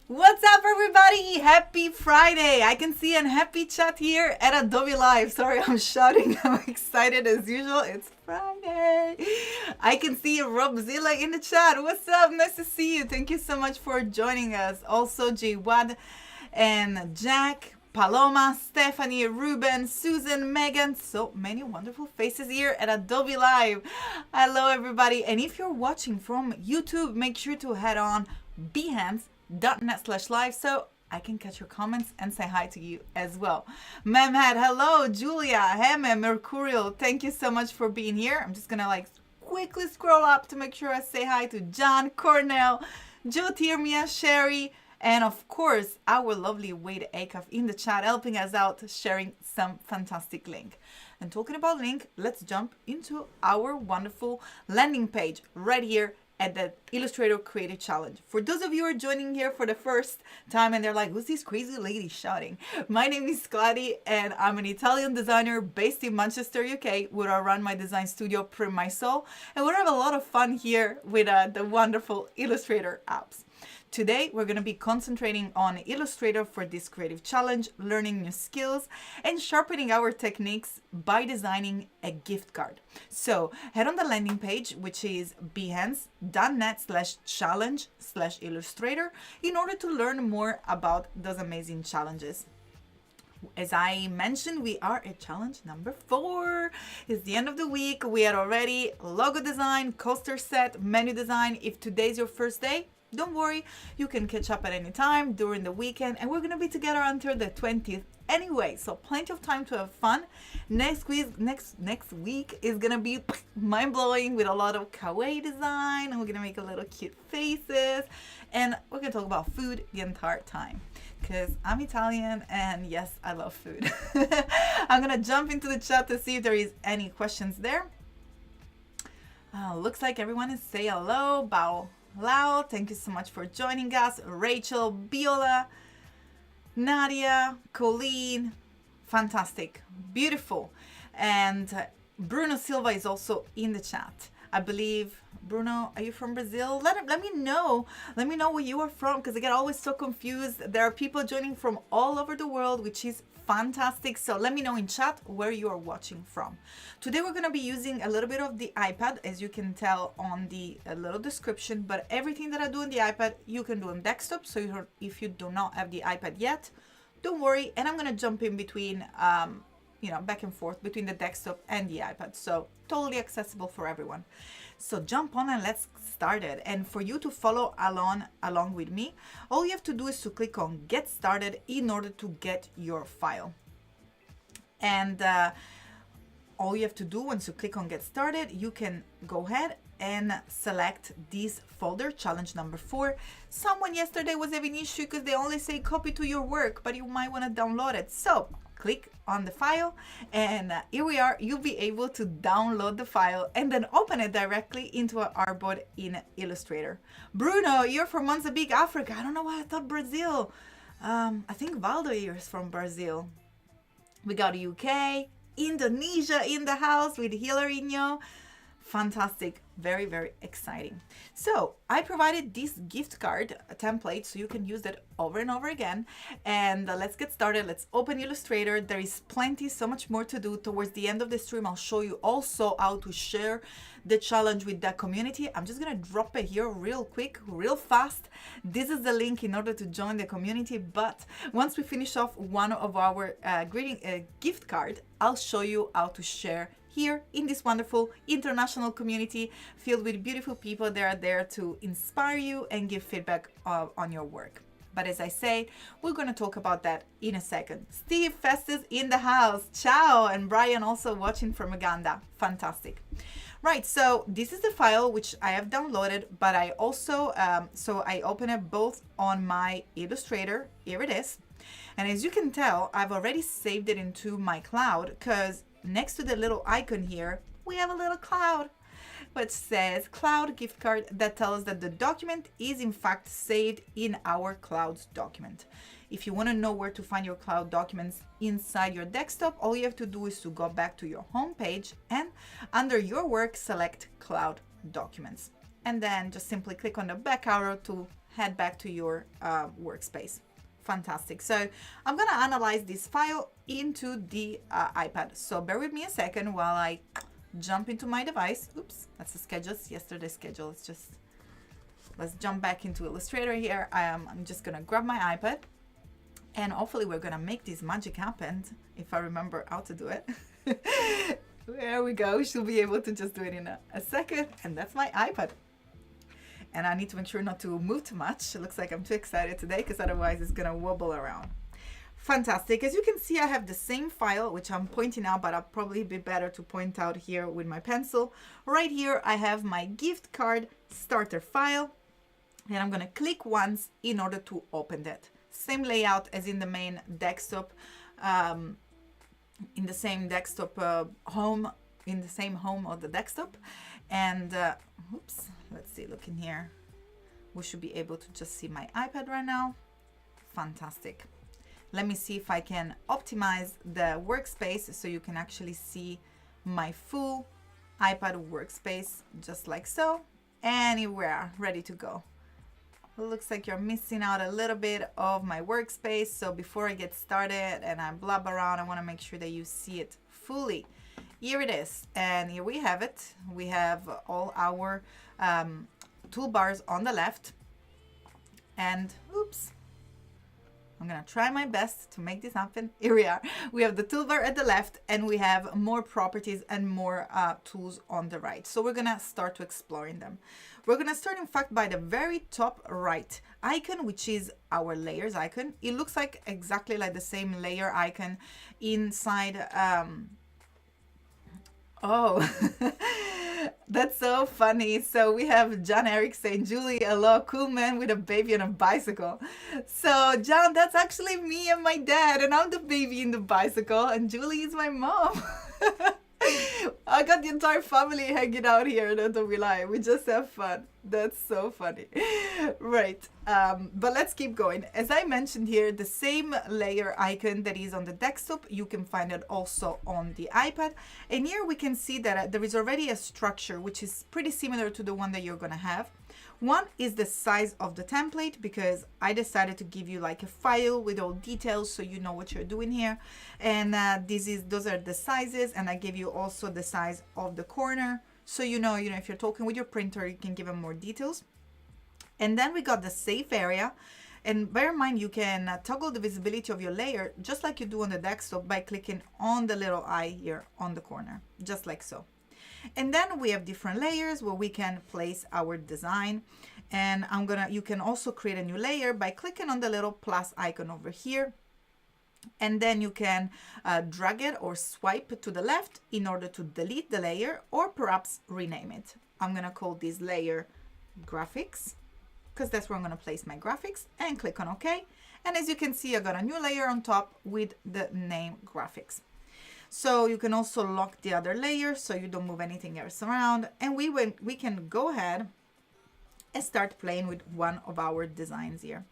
What's up, everybody? Happy Friday. I can see a happy chat here at Adobe Live. Sorry, I'm shouting. I'm excited as usual. It's Friday. I can see Robzilla in the chat. What's up? Nice to see you. Thank you so much for joining us. Also, Jawad and Jack, Paloma, Stephanie, Ruben, Susan, Megan, so many wonderful faces here at Adobe Live. Hello, everybody. And if you're watching from YouTube, make sure to head on behance.net/live so I can catch your comments and say hi to you as well. Mehmet, hello. Julia, Heme, Mercurial, thank you so much for being here. I'm just gonna quickly scroll up to make sure I say hi to John, Cornell, Jotirmia, Sherry, and of course, our lovely Wade Akaf in the chat, helping us out, sharing some fantastic link. And talking about link, let's jump into our wonderful landing page right here at the Illustrator Creative Challenge. For those of you who are joining here for the first time and they're like, who's this crazy lady shouting? My name is Claudia and I'm an Italian designer based in Manchester, UK, where I run my design studio, Print My Soul, and we have a lot of fun here with the wonderful Illustrator apps. Today, we're going to be concentrating on Illustrator for this creative challenge, learning new skills, and sharpening our techniques by designing a gift card. So head on the landing page, which is behance.net/challenge/Illustrator, in order to learn more about those amazing challenges. As I mentioned, we are at challenge number 4. It's the end of the week. We had already logo design, coaster set, menu design. If today's your first day, don't worry, you can catch up at any time during the weekend, and we're going to be together until the 20th anyway, so plenty of time to have fun. Next week is going to be mind-blowing with a lot of kawaii design, and we're going to make a little cute faces, and we're going to talk about food the entire time because I'm Italian and yes, I love food. I'm going to jump into the chat to see if there is any questions there. Looks like everyone is saying hello. Bao Lao, thank you so much for joining us. Rachel, Biola, Nadia, Colleen, fantastic, beautiful. And Bruno Silva is also in the chat. I believe, Bruno, are you from Brazil? Let me know. Let me know where you are from because I get always so confused. There are people joining from all over the world, which is fantastic. So let me know in chat where you are watching from. Today we're going to be using a little bit of the iPad, as you can tell on the little description, but everything that I do on the iPad you can do on desktop. So if you do not have the iPad yet, don't worry, and I'm going to jump in between back and forth between the desktop and the iPad, so totally accessible for everyone. So jump on and let's start it. And for you to follow along with me, all you have to do is to click on Get Started in order to get your file. And all you have to do once you click on Get Started, you can go ahead and select this folder, challenge number 4. Someone yesterday was having issue because they only say copy to your work, but you might want to download it. So click on the file and here we are. You'll be able to download the file and then open it directly into an artboard in Illustrator. Bruno, you're from Mozambique, Africa. I don't know why I thought Brazil. I think Valdo is from Brazil. We got UK, Indonesia in the house with Hilarinho. Fantastic, very, very exciting. So I provided this gift card template so you can use that over and over again. And let's get started. Let's open Illustrator. There is so much more to do. Towards the end of the stream, I'll show you also how to share the challenge with the community. I'm just gonna drop it here real quick, real fast. This is the link in order to join the community. But once we finish off one of our gift card, I'll show you how to share here in this wonderful international community filled with beautiful people that are there to inspire you and give feedback on your work. But as I say, we're going to talk about that in a second. Steve Festus in the house. Ciao. And Brian also watching from Uganda. Fantastic. Right, so this is the file which I have downloaded, but I also, so I open it both on my Illustrator. Here it is. And as you can tell, I've already saved it into my cloud because next to the little icon here, we have a little cloud which says cloud gift card that tells us that the document is in fact saved in our clouds document. If you want to know where to find your cloud documents inside your desktop, all you have to do is to go back to your home page and under your work, select cloud documents. And then just simply click on the back arrow to head back to your workspace. Fantastic. So I'm going to analyze this file into the iPad. So bear with me a second while I jump into my device. Oops, that's the schedule. It's yesterday's schedule. Let's jump back into Illustrator here. I'm just going to grab my iPad, and hopefully we're going to make this magic happen if I remember how to do it. There we go. She'll be able to just do it in a second. And that's my iPad. And I need to make sure not to move too much. It looks like I'm too excited today because otherwise it's going to wobble around. Fantastic. As you can see, I have the same file, which I'm pointing out, but I'll probably be better to point out here with my pencil. Right here, I have my gift card starter file, and I'm going to click once in order to open that. Same layout as in the main desktop, in the same desktop home, in the same home of the desktop. And oops, let's see, look in here. We should be able to just see my iPad right now. Fantastic. Let me see if I can optimize the workspace so you can actually see my full iPad workspace, just like so. Anywhere, ready to go. It looks like you're missing out a little bit of my workspace. So before I get started and I blab around, I want to make sure that you see it fully. Here it is, and here we have it. We have all our toolbars on the left, and oops, I'm gonna try my best to make this happen. Here we are. We have the toolbar at the left, and we have more properties and more tools on the right. So we're gonna start to exploring them. We're gonna start, in fact, by the very top right icon, which is our layers icon. It looks like exactly like the same layer icon inside. Oh, that's so funny. So we have John Eric saying, Julie, hello, cool man with a baby on a bicycle. So John, that's actually me and my dad, and I'm the baby in the bicycle, and Julie is my mom. I got the entire family hanging out here, don't we lie? We just have fun. That's so funny. Right, but let's keep going. As I mentioned here, the same layer icon that is on the desktop, you can find it also on the iPad. And here we can see that there is already a structure which is pretty similar to the one that you're gonna have. One is the size of the template, because I decided to give you like a file with all details so you know what you're doing here. And those are the sizes, and I gave you also the size of the corner. So you know, if you're talking with your printer, you can give them more details. And then we got the safe area. And bear in mind, you can toggle the visibility of your layer just like you do on the desktop by clicking on the little eye here on the corner, just like so. And then we have different layers where we can place our design. And you can also create a new layer by clicking on the little plus icon over here. And then you can drag it or swipe to the left in order to delete the layer, or perhaps rename it. I'm gonna call this layer graphics, because that's where I'm gonna place my graphics, and click on OK. And as you can see, I got a new layer on top with the name graphics. So you can also lock the other layer so you don't move anything else around. And we can go ahead and start playing with one of our designs here.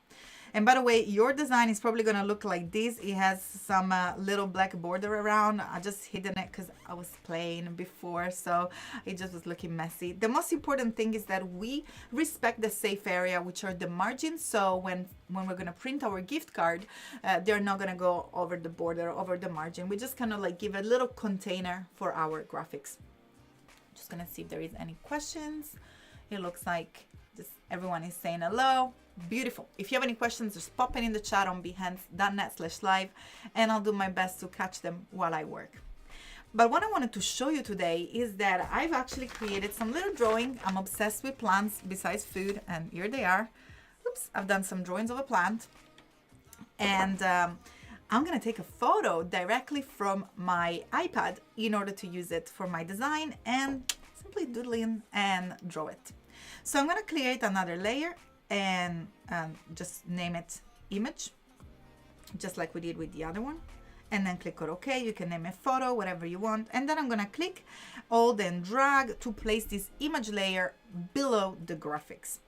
And by the way, your design is probably going to look like this. It has some little black border around. I just hidden it because I was playing before, so it just was looking messy. The most important thing is that we respect the safe area, which are the margins. So when we're going to print our gift card, they're not going to go over the border, over the margin. We just kind of like give a little container for our graphics. Just going to see if there is any questions. It looks like just everyone is saying hello. Beautiful. If you have any questions, just pop it in the chat on behance.net/live, and I'll do my best to catch them while I work. But what I wanted to show you today is that I've actually created some little drawing. I'm obsessed with plants besides food, and here they are. Oops, I've done some drawings of a plant, and I'm gonna take a photo directly from my iPad in order to use it for my design, and simply doodle in and draw it. So I'm gonna create another layer and just name it image, just like we did with the other one, and then click on OK. You can name it photo, whatever you want, and then I'm gonna click hold and drag to place this image layer below the graphics.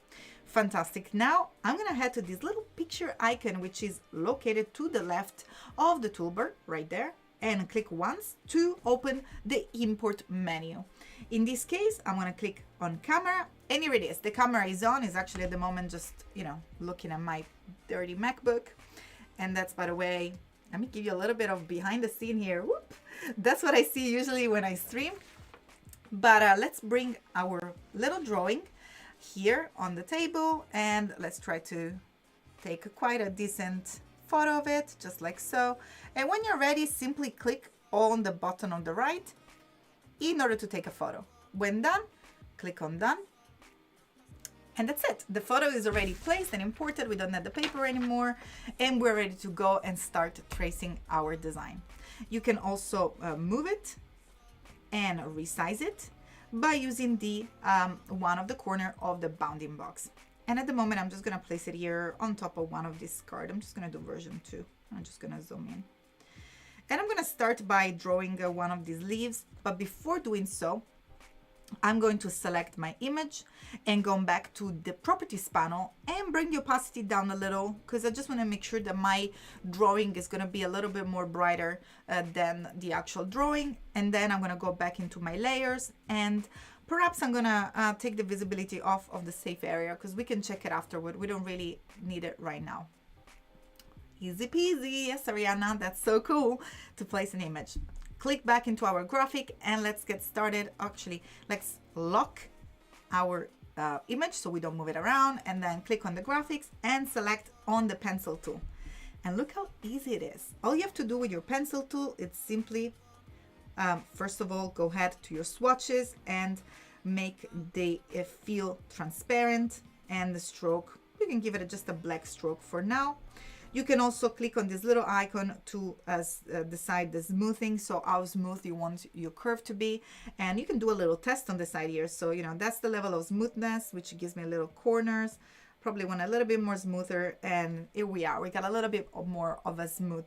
Fantastic. Now I'm gonna head to this little picture icon, which is located to the left of the toolbar right there, and click once to open the import menu. In this case, I'm gonna click on camera And here it is. The camera is on. It's actually at the moment just, you know, looking at my dirty MacBook. And that's, by the way, let me give you a little bit of behind the scene here. Whoop. That's what I see usually when I stream. But let's bring our little drawing here on the table, and let's try to take quite a decent photo of it, just like so. And when you're ready, simply click on the button on the right in order to take a photo. When done, click on done. And that's it. The photo is already placed and imported. We don't need the paper anymore. And we're ready to go and start tracing our design. You can also move it and resize it by using the one of the corner of the bounding box. And at the moment, I'm just gonna place it here on top of one of these cards. I'm just gonna do version 2. I'm just gonna zoom in. And I'm gonna start by drawing one of these leaves. But before doing so, I'm going to select my image and go back to the properties panel and bring the opacity down a little, because I just want to make sure that my drawing is going to be a little bit more brighter than the actual drawing. And then I'm going to go back into my layers, and perhaps I'm going to take the visibility off of the safe area, because we can check it afterward. We don't really need it right now. Easy peasy. Yes, Ariana, that's so cool to place an image. Click back into our graphic and let's get started. Actually, let's lock our image so we don't move it around, and then click on the graphics and select on the pencil tool. And look how easy it is. All you have to do with your pencil tool is simply, first of all, go ahead to your swatches and make the fill transparent, and the stroke, you can give it just a black stroke for now. You can also click on this little icon to decide the smoothing, so how smooth you want your curve to be. And you can do a little test on the side here. So, you know, that's the level of smoothness, which gives me little corners. Probably want a little bit more smoother, and here we are. We got a little bit more of a smooth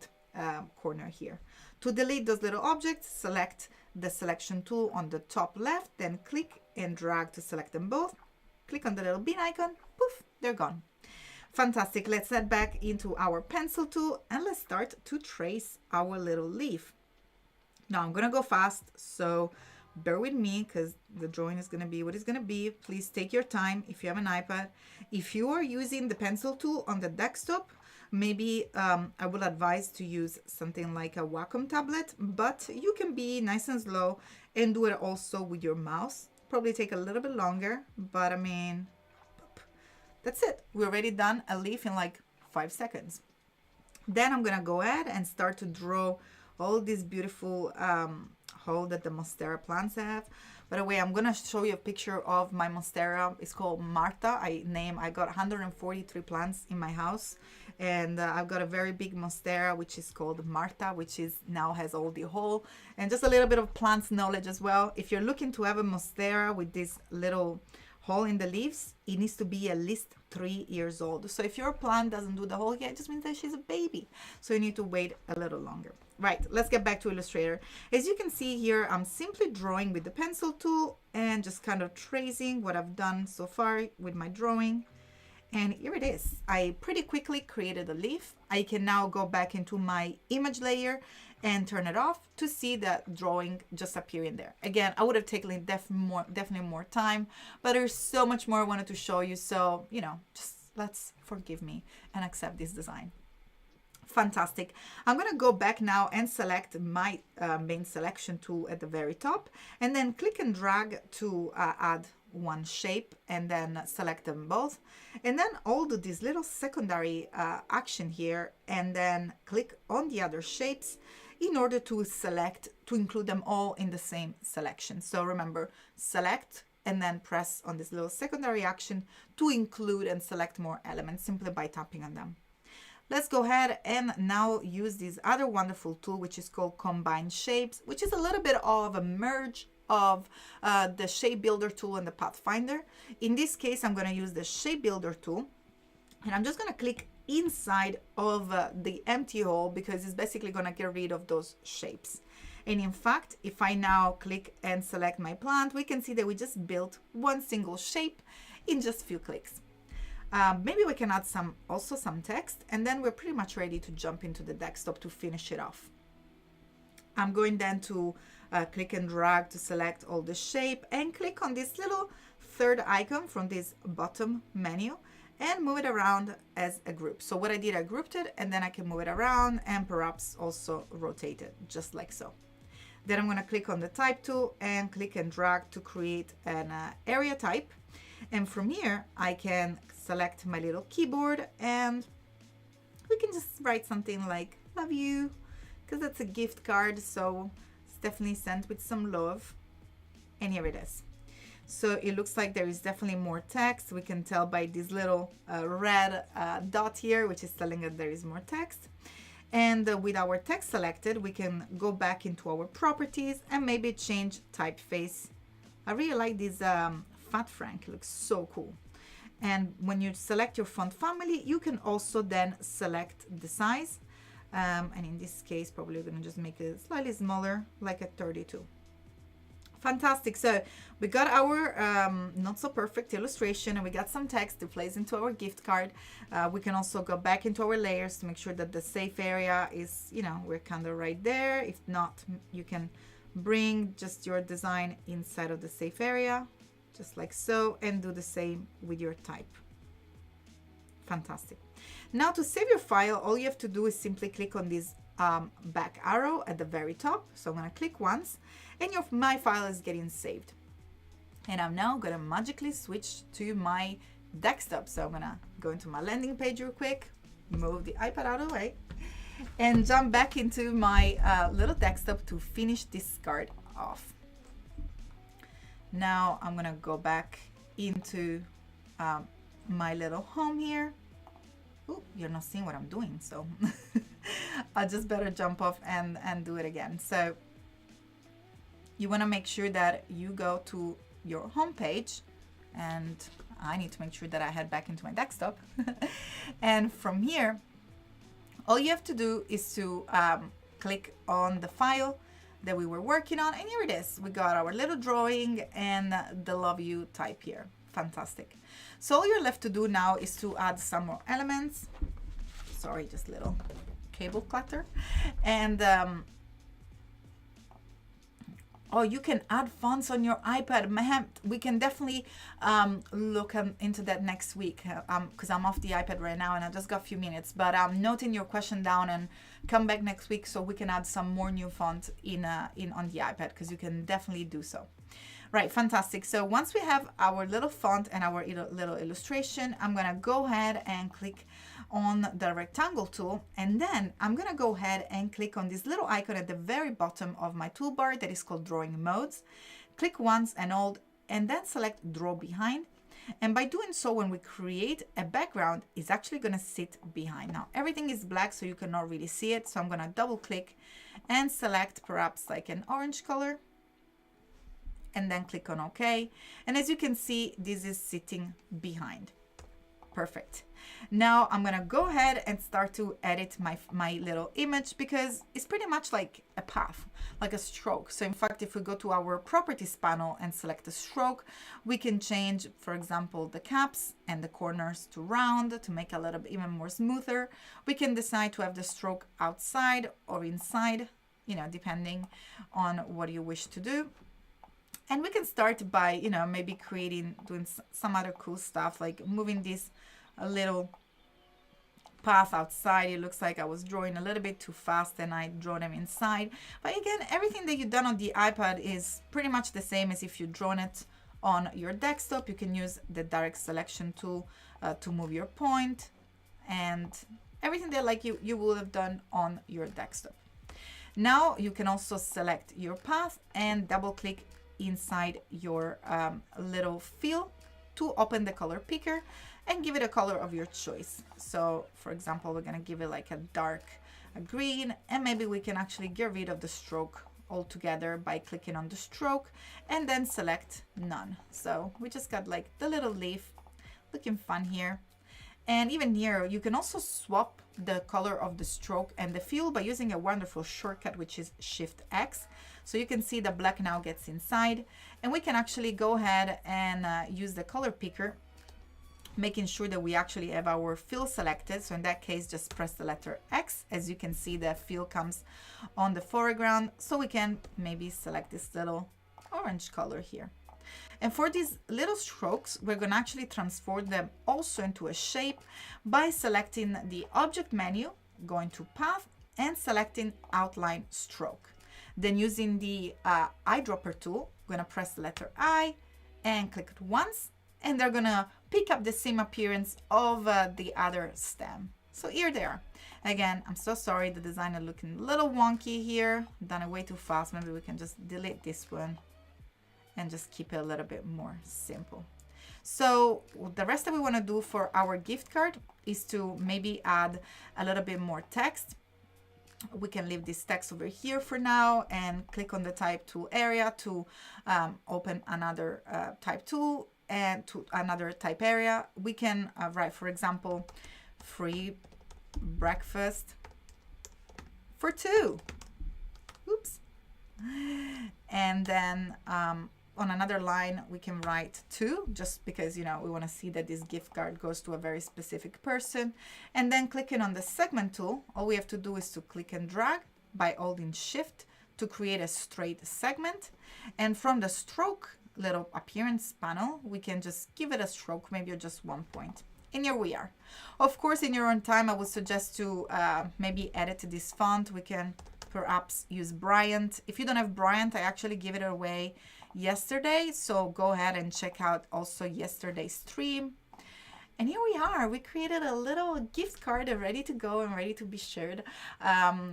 corner here. To delete those little objects, select the selection tool on the top left, then click and drag to select them both. Click on the little bin icon, poof, they're gone. Fantastic. Let's head back into our pencil tool and let's start to trace our little leaf. Now I'm going to go fast, so bear with me because the drawing is going to be what it's going to be. Please take your time if you have an iPad. If you are using the pencil tool on the desktop, maybe I will advise to use something like a Wacom tablet, but you can be nice and slow and do it also with your mouse. Probably take a little bit longer, but I mean, that's it. We're already done a leaf in like 5 seconds. Then I'm gonna go ahead and start to draw all these beautiful hole that the monstera plants have. By the way, I'm gonna show you a picture of my monstera. It's called Marta. I got 143 plants in my house, and I've got a very big monstera which is called Marta, which is now has all the hole. And just a little bit of plants knowledge as well. If you're looking to have a monstera with this little hole in the leaves, it needs to be at least 3 years old. So if your plant doesn't do the hole yet, it just means that she's a baby. So you need to wait a little longer. Right, let's get back to Illustrator. As you can see here, I'm simply drawing with the pencil tool and just kind of tracing what I've done so far with my drawing. And here it is. I pretty quickly created a leaf. I can now go back into my image layer and turn it off to see that drawing just appearing there. Again, I would have taken definitely more time, but there's so much more I wanted to show you. So, you know, just let's forgive me and accept this design. Fantastic. I'm going to go back now and select my main selection tool at the very top, and then click and drag to add one shape, and then select them both, and then I'll do this little secondary action here, and then click on the other shapes in order to include them all in the same selection. So remember, select and then press on this little secondary action to include and select more elements simply by tapping on them. Let's go ahead and now use this other wonderful tool, which is called Combine Shapes, which is a little bit of a merge of the Shape Builder tool and the Pathfinder. In this case, I'm going to use the Shape Builder tool, and I'm just going to click inside of the empty hole because it's basically going to get rid of those shapes. And in fact, if I now click and select my plant, we can see that we just built one single shape in just a few clicks. Maybe we can add also some text, and then we're pretty much ready to jump into the desktop to finish it off. I'm going then to click and drag to select all the shape and click on this little third icon from this bottom menu and move it around as a group. So what I did, I grouped it, and then I can move it around and perhaps also rotate it, just like so. Then I'm going to click on the type tool and click and drag to create an area type. And from here, I can select my little keyboard and we can just write something like love you, because that's a gift card, so it's definitely sent with some love. And here it is. So it looks like there is definitely more text. We can tell by this little red dot here, which is telling us there is more text. And with our text selected, we can go back into our properties and maybe change typeface. I really like this Fat Frank, it looks so cool. And when you select your font family, you can also then select the size. And in this case, probably we're gonna just make it slightly smaller, like a 32. Fantastic. So we got our not so perfect illustration, and we got some text to place into our gift card. We can also go back into our layers to make sure that the safe area is, you know, we're kind of right there. If not, you can bring just your design inside of the safe area, just like so, and do the same with your type. Fantastic. Now to save your file, all you have to do is simply click on this back arrow at the very top. So I'm going to click once, and my file is getting saved. And I'm now going to magically switch to my desktop. So I'm going to go into my landing page real quick, move the iPad out of the way, and jump back into my little desktop to finish this card off. Now I'm going to go back into my little home here. Ooh, you're not seeing what I'm doing, so I just better jump off and do it again. So you want to make sure that you go to your home page, and I need to make sure that I head back into my desktop. And from here, all you have to do is to click on the file that we were working on, and here it is. We got our little drawing and the love you type here. Fantastic. So all you're left to do now is to add some more elements. Sorry, just little cable clutter. And oh, you can add fonts on your iPad. Man, we can definitely look into that next week, because I'm off the iPad right now and I just got a few minutes. But noting your question down and come back next week so we can add some more new font in on the iPad, because you can definitely do so. Right, fantastic. So once we have our little font and our little illustration, I'm gonna go ahead and click on the rectangle tool, and then I'm gonna go ahead and click on this little icon at the very bottom of my toolbar that is called Drawing Modes. Click once and hold, and then select Draw Behind. And by doing so, when we create a background, it's actually gonna sit behind. Now, everything is black, so you cannot really see it. So I'm gonna double click and select perhaps like an orange color, and then click on OK. And as you can see, this is sitting behind. Perfect. Now I'm gonna go ahead and start to edit my little image, because it's pretty much like a path, like a stroke. So in fact, if we go to our properties panel and select a stroke, we can change, for example, the caps and the corners to round to make a little bit even more smoother. We can decide to have the stroke outside or inside, you know, depending on what you wish to do. And we can start by, you know, maybe doing some other cool stuff, like moving this a little path outside. It looks like I was drawing a little bit too fast and I draw them inside. But again, everything that you've done on the iPad is pretty much the same as if you've drawn it on your desktop. You can use the direct selection tool to move your point, and everything that like you would have done on your desktop. Now you can also select your path and double click inside your little fill to open the color picker and give it a color of your choice. So for example, we're gonna give it like a dark green, and maybe we can actually get rid of the stroke altogether by clicking on the stroke and then select none. So we just got like the little leaf looking fun here. And even here, you can also swap the color of the stroke and the fill by using a wonderful shortcut, which is Shift X. So you can see the black now gets inside, and we can actually go ahead and use the color picker, making sure that we actually have our fill selected. So in that case, just press the letter X. As you can see, the fill comes on the foreground. So we can maybe select this little orange color here. And for these little strokes, we're going to actually transform them also into a shape by selecting the object menu, going to path, and selecting outline stroke. Then using the eyedropper tool, I'm going to press the letter I and click it once, and they're going to pick up the same appearance of the other stem. So here they are. Again, I'm so sorry, the design is looking a little wonky here. Done it way too fast. Maybe we can just delete this one and just keep it a little bit more simple. So the rest that we want to do for our gift card is to maybe add a little bit more text. We can leave this text over here for now and click on the type tool area to open another type tool and to another type area. We can write, for example, free breakfast for 2. Oops. And then on another line, we can write 2, just because, you know, we want to see that this gift card goes to a very specific person. And then clicking on the segment tool, all we have to do is to click and drag by holding Shift to create a straight segment. And from the stroke little appearance panel, we can just give it a stroke, maybe just 1 point. And here we are. Of course, in your own time, I would suggest to maybe edit this font. We can perhaps use Bryant. If you don't have Bryant, I actually give it away yesterday, so go ahead and check out also yesterday's stream. And here we are. We created a little gift card ready to go and ready to be shared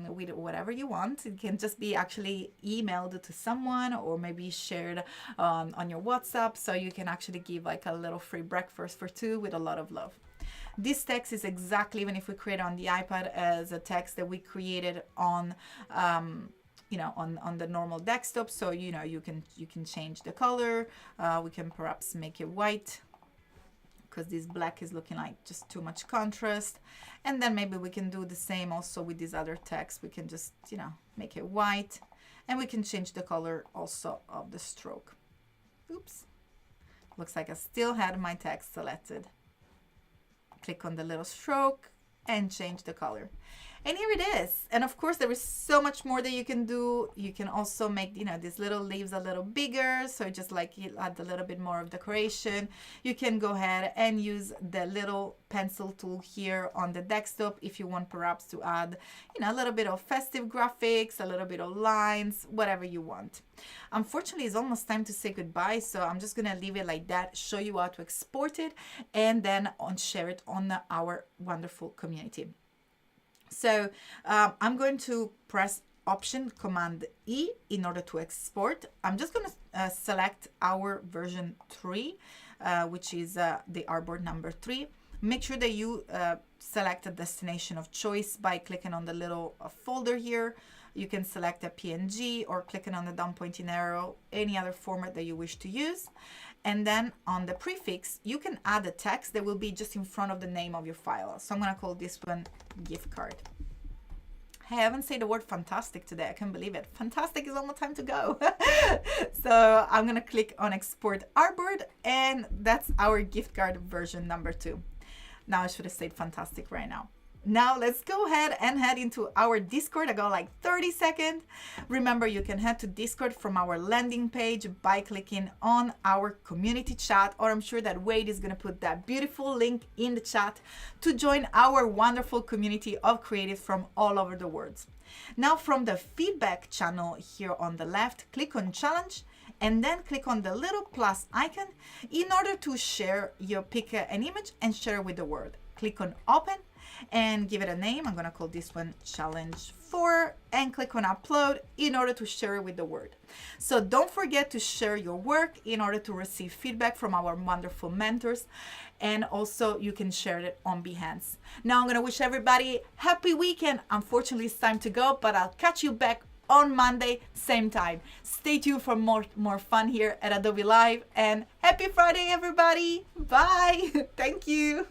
with whatever you want. It can just be actually emailed to someone or maybe shared on your WhatsApp, so you can actually give like a little free breakfast for 2 with a lot of love. This text is exactly, even if we create on the iPad, as a text that we created on you know, on the normal desktop. So, you know, you can change the color. We can perhaps make it white, because this black is looking like just too much contrast. And then maybe we can do the same also with this other text. We can just, you know, make it white, and we can change the color also of the stroke. Oops. Looks like I still had my text selected. Click on the little stroke and change the color. And here it is. And of course, there is so much more that you can do. You can also make, you know, these little leaves a little bigger. So just like you add a little bit more of decoration. You can go ahead and use the little pencil tool here on the desktop if you want perhaps to add, you know, a little bit of festive graphics, a little bit of lines, whatever you want. Unfortunately, it's almost time to say goodbye. So I'm just going to leave it like that, show you how to export it, and then share it on our wonderful community. So I'm going to press Option Command E in order to export. I'm just going to select our version 3, which is the artboard number 3. Make sure that you select a destination of choice by clicking on the little folder here. You can select a PNG or clicking on the down pointing arrow, any other format that you wish to use. And then on the prefix, you can add a text that will be just in front of the name of your file. So I'm going to call this one gift card. Hey, I haven't said the word fantastic today. I can't believe it. Fantastic is almost time to go. So I'm going to click on export artboard, and that's our gift card version number 2. Now I should have said fantastic right now. Now let's go ahead and head into our Discord. I got like 30 seconds. Remember, you can head to Discord from our landing page by clicking on our community chat, or I'm sure that Wade is going to put that beautiful link in the chat to join our wonderful community of creatives from all over the world. Now from the feedback channel here on the left, click on challenge and then click on the little plus icon in order to share your pick an image and share it with the world. Click on open and give it a name. I'm going to call this one challenge 4, and click on upload in order to share it with the world. So don't forget to share your work in order to receive feedback from our wonderful mentors, and also you can share it on Behance. Now I'm going to wish everybody happy weekend. Unfortunately, it's time to go, but I'll catch you back on Monday, same time. Stay tuned for more fun here at Adobe Live, and happy Friday, everybody. Bye. Thank you.